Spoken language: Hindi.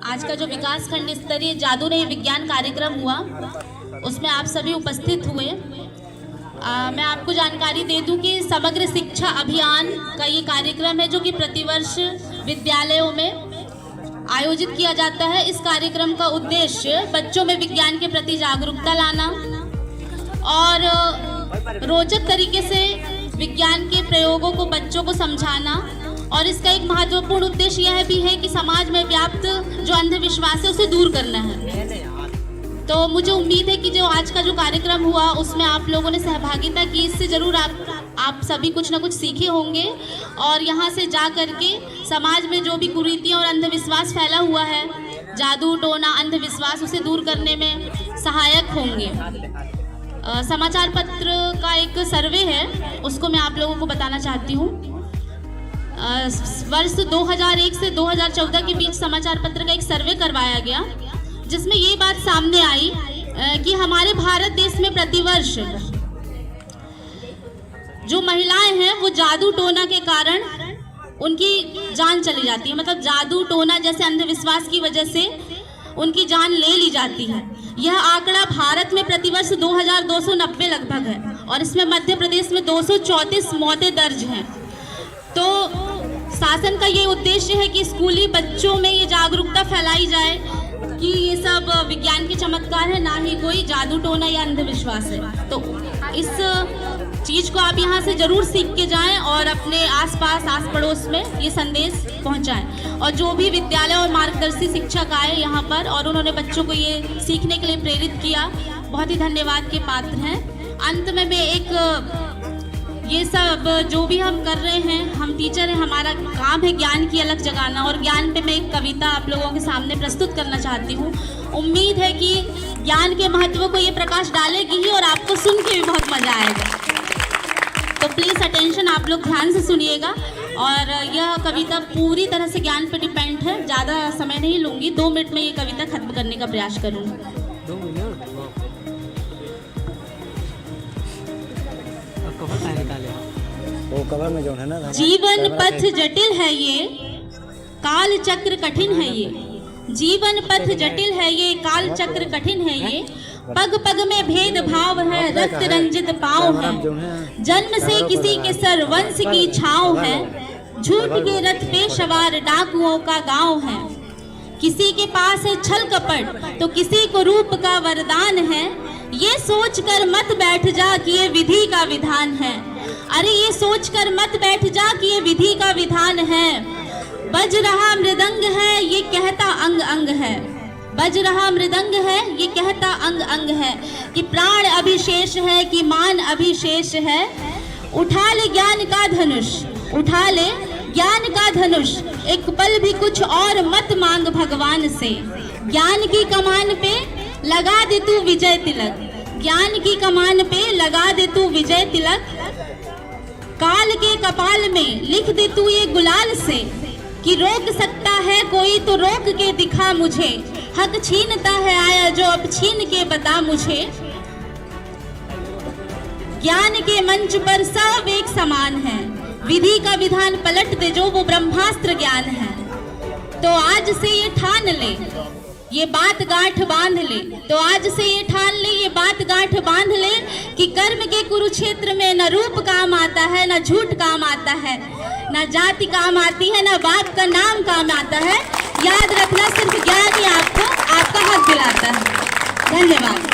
आज का जो विकास खंड स्तरीय जादू नहीं विज्ञान कार्यक्रम हुआ उसमें आप सभी उपस्थित हुए। मैं आपको जानकारी दे दूं कि समग्र शिक्षा अभियान का ये कार्यक्रम है जो कि प्रतिवर्ष विद्यालयों में आयोजित किया जाता है। इस कार्यक्रम का उद्देश्य बच्चों में विज्ञान के प्रति जागरूकता लाना और रोचक तरीके से विज्ञान के प्रयोगों को बच्चों को समझाना, और इसका एक महत्वपूर्ण उद्देश्य यह भी है कि समाज में व्याप्त जो अंधविश्वास है उसे दूर करना है। तो मुझे उम्मीद है कि जो आज का जो कार्यक्रम हुआ उसमें आप लोगों ने सहभागिता की, इससे ज़रूर आप सभी कुछ ना कुछ सीखे होंगे और यहाँ से जा करके समाज में जो भी कुरीतियाँ और अंधविश्वास फैला हुआ है, जादू टोना अंधविश्वास, उसे दूर करने में सहायक होंगे। समाचार पत्र का एक सर्वे है, उसको मैं आप लोगों को बताना चाहती हूँ। वर्ष 2001 से 2014 के बीच समाचार पत्र का एक सर्वे करवाया गया जिसमें ये बात सामने आई कि हमारे भारत देश में प्रतिवर्ष जो महिलाएं हैं वो जादू टोना के कारण उनकी जान चली जाती है। मतलब जादू टोना जैसे अंधविश्वास की वजह से उनकी जान ले ली जाती है। यह आंकड़ा भारत में प्रतिवर्ष 2290 लगभग है और इसमें मध्य प्रदेश में 234 मौतें दर्ज हैं। तो शासन का ये उद्देश्य है कि स्कूली बच्चों में ये जागरूकता फैलाई जाए कि ये सब विज्ञान के चमत्कार है, ना ही कोई जादू टोना या अंधविश्वास है। तो इस चीज़ को आप यहाँ से ज़रूर सीख के जाएं और अपने आसपास आस पड़ोस में ये संदेश पहुँचाएं। और जो भी विद्यालय और मार्गदर्शी शिक्षक आए यहाँ पर और उन्होंने बच्चों को ये सीखने के लिए प्रेरित किया, बहुत ही धन्यवाद के पात्र हैं। अंत में मैं एक ये सब जो भी हम कर रहे हैं, हम टीचर हैं, हमारा काम है ज्ञान की अलग जगाना, और ज्ञान पे मैं एक कविता आप लोगों के सामने प्रस्तुत करना चाहती हूँ। उम्मीद है कि ज्ञान के महत्व को ये प्रकाश डालेगी ही और आपको सुन के भी बहुत मज़ा आएगा। तो प्लीज़ अटेंशन, आप लोग ध्यान से सुनिएगा। और यह कविता पूरी तरह से ज्ञान पर डिपेंड है, ज़्यादा समय नहीं लूँगी, 2 मिनट में ये कविता खत्म करने का प्रयास करूँगी। वो कवर में जो है ना, जीवन पथ जटिल है ये, काल चक्र कठिन है ये। जीवन पथ जटिल है ये, काल चक्र कठिन है ये। पग पग में भेद भाव है, रक्त रंजित पाँव है। जन्म से किसी के सर वंश की छाँव है। झूठ के रथ पे सवार डाकुओं का गांव है। किसी के पास है छल कपट तो किसी को रूप का वरदान है। ये सोचकर मत बैठ जा कि ये विधि का विधान है। अरे ये सोचकर मत बैठ जा कि ये विधि का विधान है। बज रहा मृदंग है ये कहता अंग अंग है। बज रहा मृदंग है ये कहता अंग अंग है। कि प्राण अभिशेष है कि मान अभिशेष है। उठा ले ज्ञान का धनुष, उठा ले ज्ञान का धनुष। एक पल भी कुछ और मत मांग भगवान से। ज्ञान की कमान पे लगा दे तू विजय तिलक। ज्ञान की कमान पे लगा दे तू विजय तिलक। काल के कपाल में लिख दे तू ये गुलाल से कि रोक सकता है कोई तो रोक के दिखा मुझे। हक छीनता है आया जो अब छीन के बता मुझे। ज्ञान के मंच पर सब एक समान है। विधि का विधान पलट दे जो वो ब्रह्मास्त्र ज्ञान है। तो आज से ये ठान ले, ये बात गांठ बांध ले। तो आज से ये ठान ले, ये बात गांठ बांध ले कि कर्म के कुरुक्षेत्र में न रूप काम आता है, न झूठ काम आता है, न जाति काम आती है, न बाप का नाम काम आता है। याद रखना, सिर्फ ज्ञान ही आपको आपका हक दिलाता है। धन्यवाद।